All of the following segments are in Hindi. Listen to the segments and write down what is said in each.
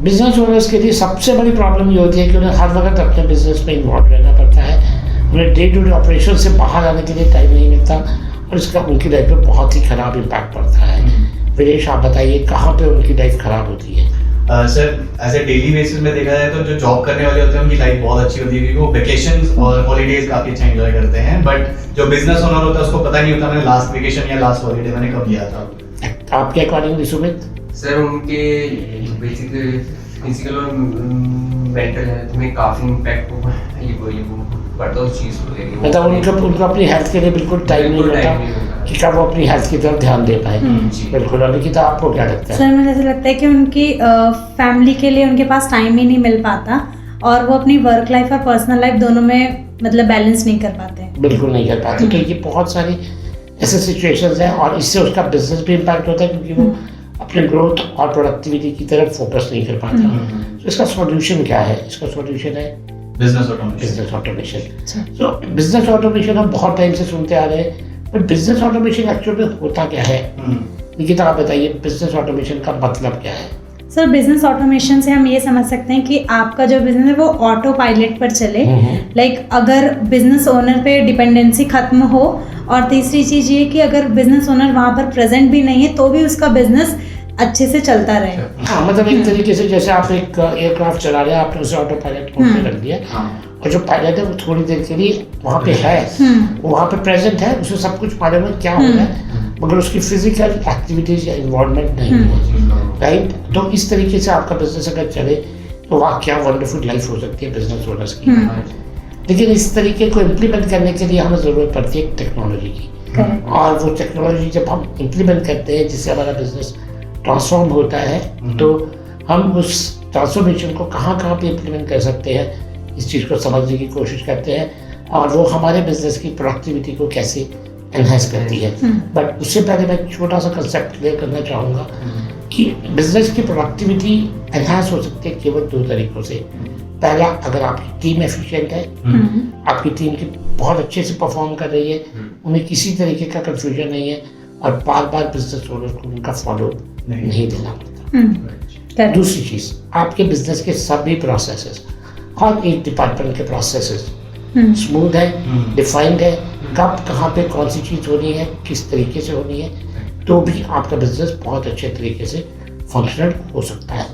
बिजनेस ओनर्स के लिए सबसे बड़ी प्रॉब्लम ये होती है कि उन्हें हर वक्त अपने बिजनेस में इन्वॉल्व रहना पड़ता है, उन्हें डे टू डे ऑपरेशन से बाहर आने के लिए टाइम नहीं मिलता और इसका उनकी लाइफ पर बहुत ही ख़राब इम्पैक्ट पड़ता है। विनेश, आप बताइए कहाँ पे उनकी लाइफ ख़राब होती है? Sir as a daily basis में देखा जाए तो जो जॉब करने वाले होते हैं उनकी लाइफ बहुत अच्छी होती है क्योंकि वो वेकेशन और हॉलीडेज काफ़ी अच्छा एंजॉय करते हैं, बट जो बिजनेस ओनर होता है उसको पता नहीं होता मैंने लास्ट वेकेशन या लास्ट हॉलीडे मैंने कब लिया था। आपके अकॉर्डिंग सुमित? सर उनके बेसिकली फिजिकल और मेंटल हेल्थ में काफ़ी इम्पैक्ट हुआ है, ये पड़ता उस चीज़ को लेके, मतलब उनको अपनी हेल्थ के लिए बिल्कुल टाइम नहीं होता कि कब वो अपनी हेल्थ की तरफ ध्यान दे पाए। बिल्कुल। और निकिता, आपको क्या लगता है? सर मुझे ऐसा लगता है कि उनकी फैमिली के लिए उनके पास टाइम ही नहीं मिल पाता और वो अपनी वर्क लाइफ और पर्सनल लाइफ दोनों में मतलब बैलेंस नहीं कर पाते। बिल्कुल नहीं कर पाते, क्योंकि बहुत सारी ऐसे सिचुएशंस हैं और इससे उसका बिजनेस भी इम्पैक्ट होता है क्योंकि वो अपने ग्रोथ और प्रोडक्टिविटी की तरफ फोकस नहीं कर पाता। तो इसका सॉल्यूशन क्या है? इसका सॉल्यूशन है बिजनेस ऑटोमेशन। तो बिजनेस ऑटोमेशन हम बहुत टाइम से सुनते आ रहे हैं, पर बिजनेस ऑटोमेशन एक्चुअली में होता क्या है? निकिता, आप बताइए बिजनेस ऑटोमेशन का मतलब क्या है? सर बिजनेस ऑटोमेशन से हम ये समझ सकते हैं कि आपका जो बिजनेस है वो ऑटो पायलट पर चले। लाइक अगर बिजनेस ओनर पे डिपेंडेंसी खत्म हो, और तीसरी चीज़ ये कि अगर बिजनेस ओनर वहाँ पर प्रेजेंट भी नहीं है तो भी उसका बिजनेस अच्छे से चलता रहे। हाँ, मतलब एक तरीके से जैसे आप एक एयरक्राफ्ट चला रहे हैं, आपने उसे ऑटो पायलट मोड में रख दिया और जो पायलट है वो थोड़ी देर के लिए वहाँ पे है, वो वहाँ पे प्रेजेंट है, उसे सब कुछ मालूम है क्या हो रहा है, मगर उसकी फिजिकल एक्टिविटीज या इन्वॉल्वमेंट नहीं है, राइट? तो इस तरीके से आपका बिजनेस अगर चले तो वाह क्या वंडरफुल लाइफ हो सकती है बिजनेस ओनर्स की। लेकिन इस तरीके को इम्प्लीमेंट करने के लिए हमें ज़रूरत पड़ती है टेक्नोलॉजी की, और वो टेक्नोलॉजी जब हम इम्प्लीमेंट करते हैं जिससे हमारा बिजनेस ट्रांसफॉर्म होता है, तो हम उस ट्रांसफॉर्मेशन को कहाँ कहाँ पे इम्प्लीमेंट कर सकते हैं, इस चीज़ को समझने की कोशिश करते हैं, और वो हमारे बिजनेस की प्रोडक्टिविटी को कैसे एनहांस करती है। बट उससे पहले मैं छोटा सा कंसेप्ट क्लियर करना चाहूँगा कि बिजनेस की प्रोडक्टिविटी एनहांस हो सकती है केवल दो तरीक़ों से। पहला, अगर आपकी टीम एफिशिएंट है, आपकी टीम की बहुत अच्छे से परफॉर्म कर रही है, उन्हें किसी तरीके का कंफ्यूजन नहीं है और बार बार बिजनेस ओनर को उनका फॉलो नहीं देना पड़ता। दूसरी चीज़, आपके बिजनेस के सभी प्रोसेसेस, हर एक डिपार्टमेंट के प्रोसेसेस स्मूथ है, डिफाइंड है, कब कहाँ पे कौन सी चीज़ होनी है, किस तरीके से होनी है, तो भी आपका बिजनेस बहुत अच्छे तरीके से फंक्शनल हो सकता है।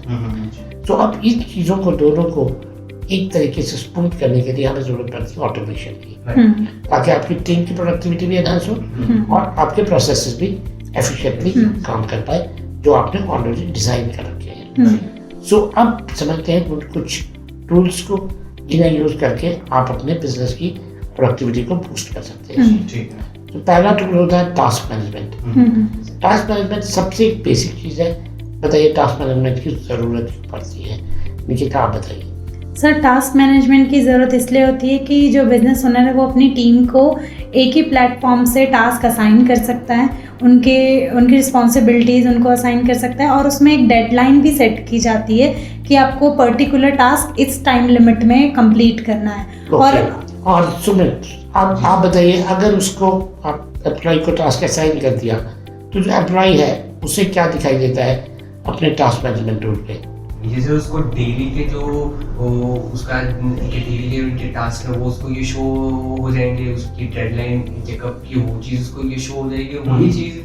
तो अब इन चीज़ों को दोनों को एक तरीके से स्मूथ करने के लिए हमें ज़रूरत पड़ती है ऑटोमेशन की, ताकि आपकी टीम की प्रोडक्टिविटी भी एनहांस हो और आपके प्रोसेसेस भी एफिशिएंटली काम कर पाए जो आपने ऑलरेडी डिज़ाइन कर रखे हैं। सो अब समझते हैं कुछ टूल्स को जिन्हें यूज़ करके आप अपने बिजनेस की प्रोडक्टिविटी को बूस्ट कर सकते हैं। तो पहला टूल होता है टास्क मैनेजमेंट। टास्क मैनेजमेंट सबसे एक बेसिक चीज़ है। बताइए टास्क मैनेजमेंट की ज़रूरत क्यों पड़ती है? निकिता, आप बताइए। सर टास्क मैनेजमेंट की ज़रूरत इसलिए होती है कि जो बिज़नेस ओनर है वो अपनी टीम को एक ही प्लेटफॉर्म से टास्क असाइन कर सकता है, उनकी रिस्पॉन्सिबिलिटीज़ उनको असाइन कर सकता है, और उसमें एक डेडलाइन भी सेट की जाती है कि आपको पर्टिकुलर टास्क इस टाइम लिमिट में कंप्लीट करना है। और सुमित, आप बताइए, अगर उसको आप एम्प्लॉय को टास्क असाइन कर दिया तो जो एम्प्लॉय है उसे क्या दिखाई देता है अपने टास्क मैनेजमेंट टूल पे? जैसे उसको डेली के जो उसका डेली के उनके टास्क है वो उसको ये शो हो जाएंगे, उसकी डेडलाइन कब की वो चीज़ उसको ये शो हो जाएगी। वही चीज़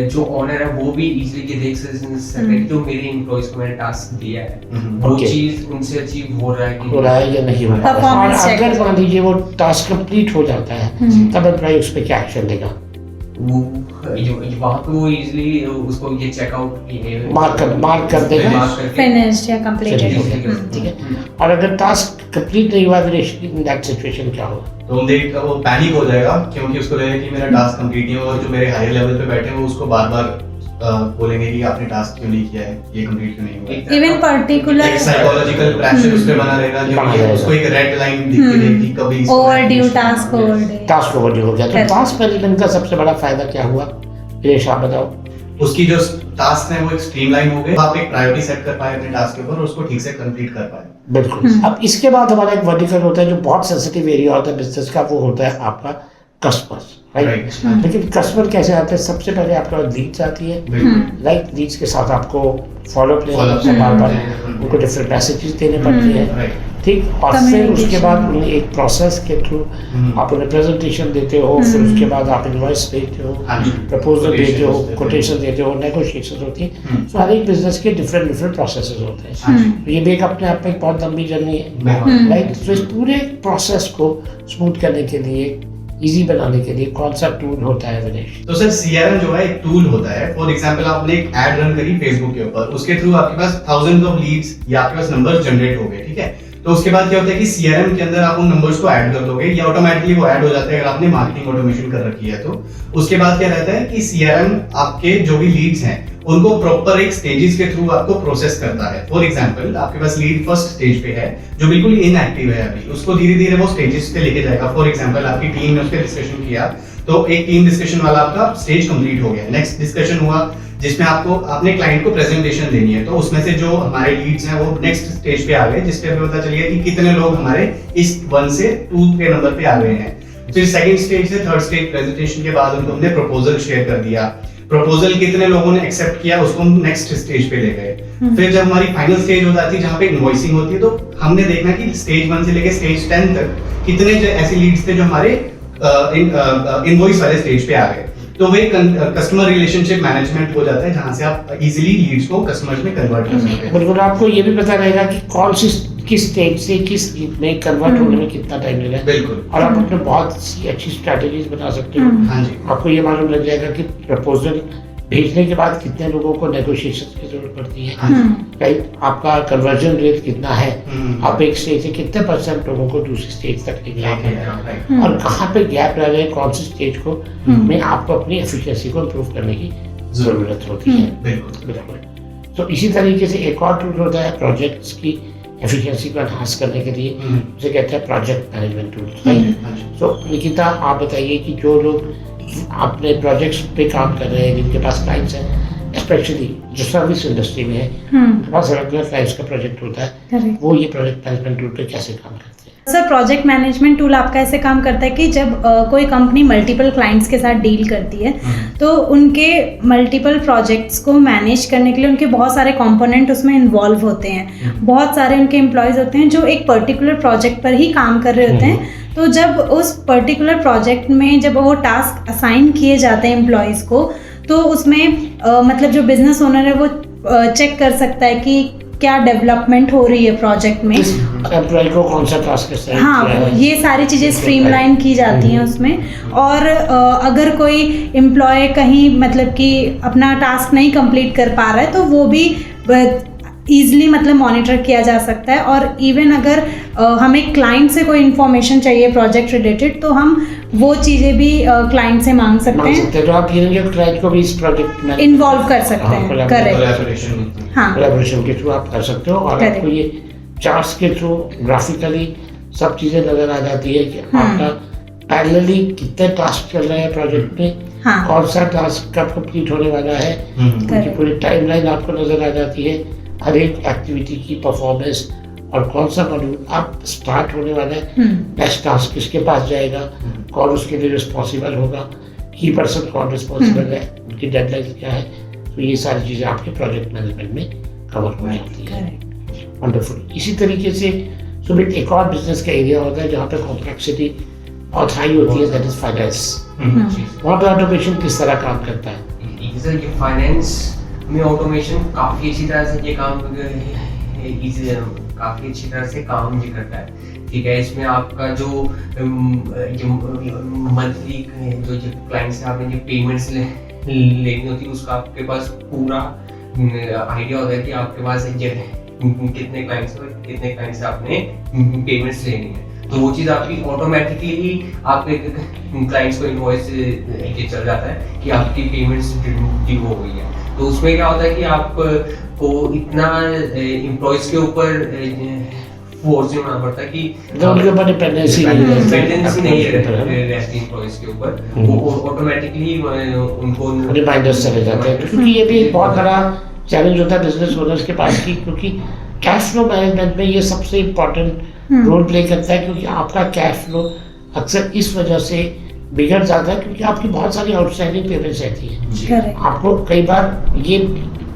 जो ऑनर है वो भी इजीली ये देख सकते हैं जो मेरे एम्प्लॉयज को मैंने टास्क दिया है वो चीज़ उनसे अचीव हो रहा है या नहीं हो रहा है। और अगर मान लीजिए वो टास्क कंप्लीट हो जाता है तब एम्प्लॉय उस पर क्या एक्शन लेगा? वो वहाँ पे वो इजीली उसको ये चेकआउट मार्क कर देगा फिनिश्ड या कंप्लीटेड। ठीक है। और अगर टास्क कंप्लीट नहीं हुआ इन दैट सिचुएशन क्या होगा? तो वो पैनिक हो जाएगा क्योंकि उसको लगेगा कि मेरा टास्क कंप्लीट नहीं हुआ, और जो मेरे हायर लेवल पे बैठे हैं वो उसको बार बार बोलेंगे कि आपने टास्क क्यों नहीं किया है, ये कंप्लीट क्यों नहीं हुआ। इवन पर्टिकुलर एक साइकोलॉजिकल प्रेशर उस पे बना रहेगा जो उसको एक रेड लाइन दिखती रहेगी कभी ओवरड्यू टास्क ओवरड्यू हो गया। तो टास्क मैनेजमेंट का सबसे बड़ा फायदा क्या हुआ? विनेश, आप बताओ। उसकी जो टास्क है वो एक स्ट्रीमलाइन हो गए, आप एक प्रायोरिटी सेट कर पाए अपने टास्क के ऊपर और उसको ठीक से कंप्लीट कर पाए। बिल्कुल। अब इसके बाद हमारा एक वर्टिकल होता है जो बहुत सेंसिटिव एरिया होता है बिजनेस का, वो होता है आपका Right. राइट। लेकिन कस्टमर कैसे आते हैं? सबसे पहले आपके पास लीड्स आती है, राइट। लीड्स के साथ आपको फॉलोअप लेना पड़ता है, बार बार उनको डिफरेंट मैसेजेस देने पड़ते हैं, ठीक। और फिर उसके बाद उन्हें एक प्रोसेस के थ्रू आप उन्हें प्रेजेंटेशन देते हो, फिर उसके बाद आप इनवॉइस देते हो, प्रपोजल देते हो, कोटेशन देते हो, नेगोशिएशन होती है। तो हर एक बिजनेस के डिफरेंट प्रोसेसेस होते हैं। तो ये भी एक अपने आप में एक बहुत लंबी जर्नी है, राइट। तो इस पूरे प्रोसेस को स्मूथ करने के लिए, इजी बनाने के लिए कौन सा टूल होता है विनेश? तो सर CRM जो है एक टूल होता है। फॉर एग्जांपल आपने एक ऐड रन करी फेसबुक के ऊपर, उसके थ्रू आपके पास थाउजेंड्स ऑफ लीड्स या आपके पास नंबर्स जनरेट हो गए, ठीक है। तो उसके बाद क्या होता है कि CRM के अंदर आप उन नंबर्स को ऐड कर दोगे या ऑटोमेटिकली वो ऐड हो जाता है अगर आपने मार्केटिंग ऑटोमेशन कर रखी है तो। उसके बाद क्या रहता है कि CRM आपके जो भी लीड्स हैं उनको प्रॉपर एक स्टेजेस के थ्रू आपको प्रोसेस करता है। फॉर एग्जांपल आपके पास लीड फर्स्ट स्टेज पे है जो बिल्कुल इनएक्टिव है अभी, उसको धीरे धीरे वो स्टेजेस पे लेके जाएगा। फॉर एग्जांपल आपकी टीम ने उस पर डिस्कशन किया तो एक टीम डिस्कशन वाला आपका स्टेज कंप्लीट हो गया। नेक्स्ट डिस्कशन हुआ जिसमें आपको अपने क्लाइंट को प्रेजेंटेशन देनी है, तो उसमें से जो हमारे लीड्स हैं वो नेक्स्ट स्टेज पे आ गए, जिसपे हमें पता चलिए कि कितने लोग हमारे इस 1 से 2 के नंबर पे आ गए हैं। फिर सेकंड स्टेज से थर्ड स्टेज प्रेजेंटेशन के बाद उनको हमने प्रपोजल शेयर कर दिया। प्रपोजल कितने लोगों ने एक्सेप्ट किया उसको हम नेक्स्ट स्टेज पे ले गए। फिर जब हमारी फाइनल स्टेज हो जाती है जहाँ पे इनवॉइसिंग होती है, तो हमने देखना कि स्टेज 1 से लेके स्टेज 10 तक कितने ऐसे लीड्स थे जो हमारे इनवॉइस वाले स्टेज पे आ गए। तो वे कस्टमर रिलेशनशिप मैनेजमेंट हो जाता है जहाँ से आप इजीली लीड्स को कस्टमर्स में कन्वर्ट कर सकते हैं। बिल्कुल, आपको ये भी पता रहेगा कि कौन सी किस स्टेज से किस में कन्वर्ट होने में कितना टाइम लगा है। बिल्कुल। और आप अपने बहुत सी अच्छी स्ट्रैटेजीज बना सकते हो। हाँ जी। आपको ये मालूम लग जाएगा कि प्रपोजल भेजने के बाद कितने लोगों को नेगोशिएशन की जरूरत पड़ती है, राइट। आपका कन्वर्जन रेट कितना है, आप एक स्टेज से कितने % लोगों को दूसरी स्टेज तक ले जाएंगे, और कहाँ पे गैप रह गए, कौन सी स्टेज को में आपको अपनी एफिशिएंसी को इम्प्रूव करने की जरूरत होती है। बिल्कुल। तो इसी तरीके से एक और टूल होता है प्रोजेक्ट्स की एफिशिएंसी को एनहांस करने के लिए, उसे कहते हैं प्रोजेक्ट मैनेजमेंट टूल। तो निकिता, आप बताइए कि जो लोग अपने प्रोजेक्ट्स पे काम कर रहे हैं, जिनके पास क्लाइंट्स हैं, स्पेशली जो सर्विस इंडस्ट्री में है, उनके पास अलग अलग क्लाइंट्स का प्रोजेक्ट होता है, वो ये प्रोजेक्ट मैनेजमेंट टूल पे कैसे काम करते हैं? सर, प्रोजेक्ट मैनेजमेंट टूल आपका ऐसे काम करता है कि जब कोई कंपनी मल्टीपल क्लाइंट्स के साथ डील करती है तो उनके मल्टीपल प्रोजेक्ट्स को मैनेज करने के लिए उनके बहुत सारे कंपोनेंट उसमें इन्वॉल्व होते हैं। बहुत सारे उनके एम्प्लॉयज़ होते हैं जो एक पर्टिकुलर प्रोजेक्ट पर ही काम कर रहे होते हैं। तो जब उस पर्टिकुलर प्रोजेक्ट में जब वो टास्क असाइन किए जाते हैं एम्प्लॉयज़ को, तो उसमें मतलब जो बिजनेस ओनर है वो चेक कर सकता है कि क्या डेवलपमेंट हो रही है प्रोजेक्ट में, एम्प्लॉय को कौन सा टास्क असाइन हाँ, किया है, ये सारी चीज़ें स्ट्रीमलाइन की जाती हैं उसमें। और अगर कोई एम्प्लॉय कहीं मतलब कि अपना टास्क नहीं कंप्लीट कर पा रहा है तो वो भी ईजिली मतलब मॉनिटर किया जा सकता है। और इवन अगर हमें क्लाइंट से कोई इन्फॉर्मेशन चाहिए प्रोजेक्ट रिलेटेड तो हम वो चीज़ें भी क्लाइंट से मांग सकते हैं। तो आप ये क्लाइंट को भी इस प्रोजेक्ट में इन्वॉल्व कर सकते हैं। करेक्ट, हाँ, कोलैबोरेशन के थ्रू आप कर सकते हो। और आपको ये चार्ट्स के थ्रू ग्राफिकली सब चीज़ें नजर आ जाती है कि आपका पैरेलली कितने टास्क चल रहे हैं प्रोजेक्ट में, हाँ, कौन सा टास्क कब कंप्लीट होने वाला है, उनकी पूरी टाइमलाइन आपको नजर आ जाती है, हर एक एक्टिविटी की परफॉर्मेंस, और कौन सा मॉड्यूल आप स्टार्ट होने वाला है, नेक्स्ट टास्क किसके पास जाएगा, कौन उसके लिए रिस्पॉन्सिबल होगा, की पर्सन कौन रिस्पॉन्सिबल है, उनकी डेडलाइन क्या है। तो ये सारी चीज़ें आपके प्रोजेक्ट मैनेजमेंट में कवर हो जाती है। वंडरफुल। इसी तरीके से सुमित, एक और बिजनेस का एरिया होता है जहाँ पे कॉम्प्लेक्सिटी बहुत हाई होती है, दैट इज फाइनेंस। वहाँ पे ऑटोमेशन किस तरह काम करता है? सर, ये फाइनेंस में ऑटोमेशन काफ़ी अच्छी तरह से ये काम काफ़ी अच्छी तरह से काम भी करता है। ठीक है, इसमें आपका जो मंथली जो क्लाइंट से आपने जो पेमेंट्स लेनी होती है उसका आपके पास पूरा आइडिया होता है कि आपके पास कितने क्लाइंट से आपने पेमेंट्स लेनी है। तो वो चीज़ आपकी ऑटोमेटिकली ही आपके क्लाइंट्स को इनवॉइस चल जाता है कि आपकी पेमेंट्स ड्यू हो गई है। तो उसमें क्या होता है कि आपको इतना एम्प्लॉयज के ऊपर फोर्स नहीं होना पड़ता कि उनके ऊपर डिपेंडेंसी नहीं रहती एम्प्लॉयज के ऊपर, वो ऑटोमेटिकली उनको रिमाइंडर्स चले जाते हैं। क्योंकि ये भी एक बहुत बड़ा चैलेंज होता है बिजनेस ओनर्स के पास की, क्योंकि कैश फ्लो मैनेजमेंट में ये सबसे इम्पोर्टेंट रोल प्ले करता है। क्योंकि आपका कैश फ्लो अक्सर इस वजह से बिगड़ जाता है, क्योंकि आपकी बहुत सारी आउटस्टैंडिंग पेमेंट्स रहती हैं। करेक्ट। आपको कई बार ये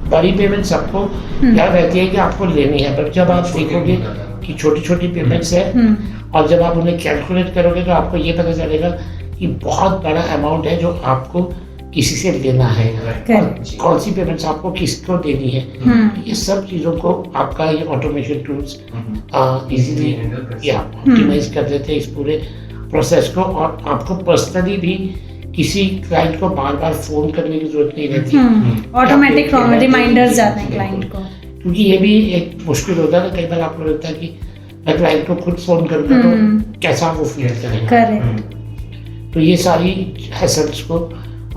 बड़ी पेमेंट सबको याद रहती है कि आपको लेनी है, बट जब आप देखोगे कि छोटी छोटी पेमेंट्स है और जब आप उन्हें कैलकुलेट करोगे तो आपको ये पता चलेगा कि बहुत बड़ा अमाउंट है जो आपको किसी से लेना है, Correct. कौन सी पेमेंट्स आपको किसको देनी है। ये सब चीज़ों को आपका ये ऑटोमेशन टूल्स इजीली या ऑप्टिमाइज कर देते हैं इस पूरे प्रोसेस को, और आपको पर्सनली भी किसी क्लाइंट को बार बार फोन करने की जरूरत नहीं रहती। ऑटोमेटिक रिमाइंडर्स जाते हैं क्लाइंट को, क्योंकि ये भी एक मुश्किल होता है ना, कई बार आपको लगता है कि मैं क्लाइंट को खुद फोन करूँगा तो कैसा वो फील करेगा। करेक्ट। तो ये सारी हैसल्स को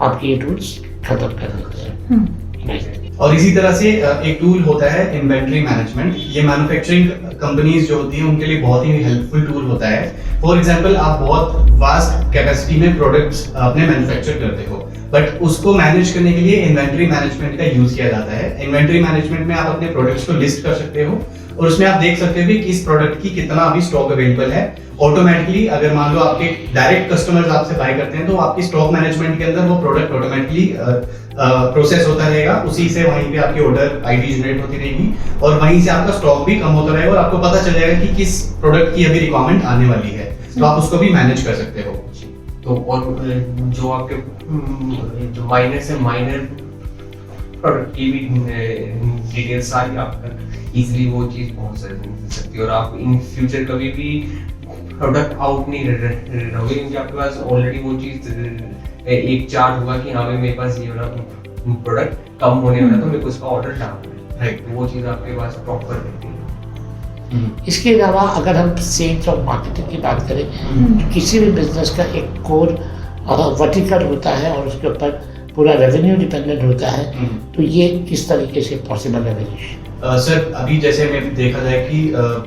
आपके ये टूल्स खत्म कर देते हैं। और इसी तरह से एक टूल होता है इन्वेंट्री मैनेजमेंट। ये मैन्युफैक्चरिंग कंपनीज जो होती हैं उनके लिए बहुत ही हेल्पफुल टूल होता है। फॉर एग्जांपल, आप बहुत वास्ट कैपेसिटी में प्रोडक्ट्स अपने मैन्युफैक्चर करते हो, बट उसको मैनेज करने के लिए इन्वेंट्री मैनेजमेंट का यूज किया जाता है। इन्वेंट्री मैनेजमेंट में आप अपने प्रोडक्ट्स को लिस्ट कर सकते हो और उसमें आप देख सकते हो कि किस प्रोडक्ट की कितना अभी स्टॉक अवेलेबल है। ऑटोमेटिकली अगर मान लो आपके डायरेक्ट कस्टमर्स आपसे बाय करते हैं तो आपकी स्टॉक मैनेजमेंट के अंदर वो प्रोडक्ट ऑटोमेटिकली प्रोसेस होता रहेगा, उसी से वहीं पे आपकी ऑर्डर आईडी जनरेट होती रहेगी और वहीं से आपका स्टॉक भी कम होता रहेगा और आपको पता चल जाएगा कि किस प्रोडक्ट की अभी रिक्वायरमेंट आने वाली है, तो आप उसको भी मैनेज कर सकते हो। तो और जो आपके जो माइनर से माइनर प्रोडक्ट की भी डिटेल्स सारी आप तक इजीली वो चीज़ पहुंच सकती है और आप इन फ्यूचर कभी भी प्रोडक्ट आउट नहीं रहोगे, क्योंकि आपके पास ऑलरेडी वो चीज़ एक चार्ट होगा कि हाँ भाई मेरे पास ये वाला प्रोडक्ट कम होने वाला तो मेरे को इसका ऑर्डर डालना है, राइट। तो वो चीज़ आपके पास प्रॉपर रहती है। इसके अलावा अगर हम सेल्स और मार्केटिंग की बात करें तो किसी भी बिजनेस का एक कोर वर्टिकल होता है और उसके ऊपर पूरा रेवेन्यू डिपेंडेंट होता है, तो ये किस तरीके से पॉसिबल है रमेश? सर अभी जैसे मैं देखा जाए कि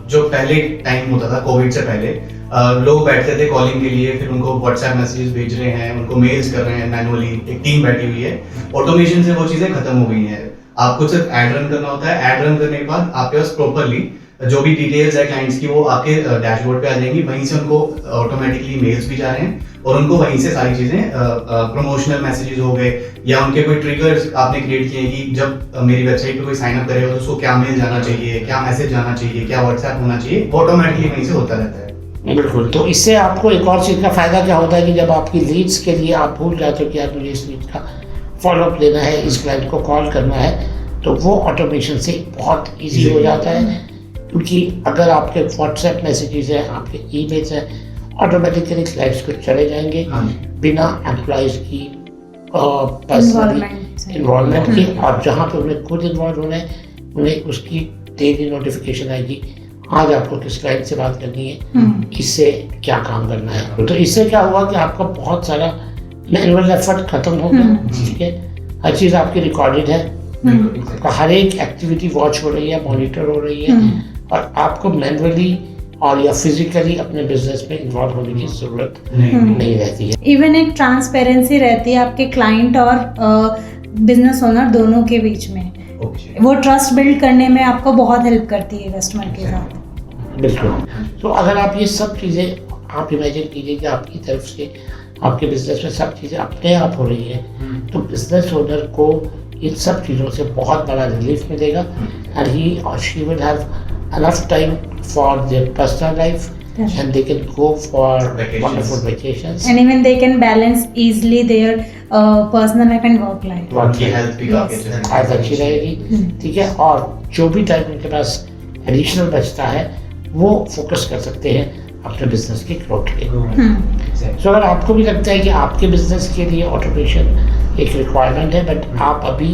जो पहले टाइम होता था कोविड से पहले, लोग बैठते थे कॉलिंग के लिए, फिर उनको व्हाट्सएप मैसेजेस भेज रहे हैं, उनको मेल्स कर रहे हैं मैनुअली, एक टीम बैठी हुई है। ऑटोमेशन से वो चीजें खत्म हो गई हैं। आपको सिर्फ एड रन करना होता है, एड रन करने के बाद आपके पास प्रॉपरली जो भी डिटेल्स है क्लाइंट्स की वो आपके डैशबोर्ड पे आ जाएंगी, वहीं से उनको ऑटोमेटिकली मेल्स भी जा रहे हैं और उनको वहीं से सारी चीजें प्रमोशनल मैसेजेस हो गए या उनके कोई ट्रिगर्स आपने क्रिएट किए कि जब मेरी वेबसाइट पे कोई साइन अप करेगा तो उसको क्या मेल जाना चाहिए, क्या मैसेज जाना चाहिए, क्या व्हाट्सएप होना चाहिए, वो ऑटोमेटिकली वहीं से होता रहता है। बिल्कुल। तो इससे आपको एक और चीज़ का फायदा क्या होता है कि जब आपकी लीड्स के लिए आप भूल जाते हो कि यार मुझे इस लीड का फॉलोअप लेना है, इस क्लाइंट को कॉल करना है, तो वो ऑटोमेशन से बहुत ईजी हो जाता है, क्योंकि अगर आपके व्हाट्सएप मैसेजेस हैं, आपके ईमेल्स हैं, ऑटोमेटिकली क्लाइंट्स को चले जाएंगे बिना एम्प्लॉयज़ की पर्सनली इन्वॉल्वमेंट के, और जहाँ पे उन्हें खुद इन्वॉल्व होना है उन्हें उसकी डेली नोटिफिकेशन आएगी, आज आपको किस क्लाइंट से बात करनी है, इससे क्या काम करना है। तो इससे क्या हुआ कि आपका बहुत सारा मैनुअल एफर्ट खत्म हो गया, ठीक है, हर चीज़ आपकी रिकॉर्डेड है, आपका हर एक एक्टिविटी वॉच हो रही है, मॉनिटर हो रही है, और आपको मैनुअली और या फिजिकली अपने बिजनेस में इन्वॉल्व होने की जरूरत नहीं रहती है। इवन एक ट्रांसपेरेंसी रहती है आपके क्लाइंट और बिजनेस ओनर दोनों के बीच में, वो ट्रस्ट बिल्ड करने में आपको बहुत हेल्प करती है कस्टमर के साथ। बिल्कुल। तो अगर आप ये सब चीज़ें आप इमेजिन कीजिए कि आपकी तरफ से आपके बिजनेस में सब चीज़ें अपने आप हो रही है, तो बिजनेस ओनर को इन सब चीज़ों से बहुत बड़ा रिलीफ मिलेगा एंड ही और she will have enough time for their personal life and they can go for wonderful vacations and even they can balance easily their personal life and work life. उनकी हेल्थ भी काफी अच्छी रहेगी, ठीक है, और जो भी टाइम उनके पास एडिशनल बचता है वो फोकस कर सकते हैं अपने बिजनेस की ग्रोथ पे। सो अगर आपको भी लगता है कि आपके बिजनेस के लिए ऑटोमेशन एक रिक्वायरमेंट है, बट आप अभी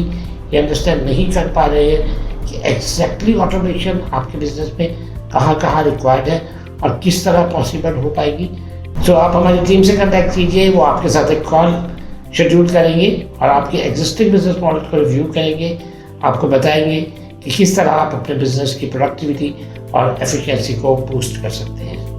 ये अंडरस्टैंड नहीं कर पा रहे हैं कि एग्जैक्टली ऑटोमेशन आपके बिजनेस में कहाँ रिक्वायर्ड है और किस तरह पॉसिबल हो पाएगी, तो आप हमारी टीम से कांटेक्ट कीजिए, वो आपके साथ एक कॉल शेड्यूल करेंगे और आपके एग्जिस्टिंग बिजनेस मॉडल को रिव्यू करेंगे, आपको बताएंगे कि किस तरह आप अपने बिजनेस की प्रोडक्टिविटी और एफिशिएंसी को बूस्ट कर सकते हैं।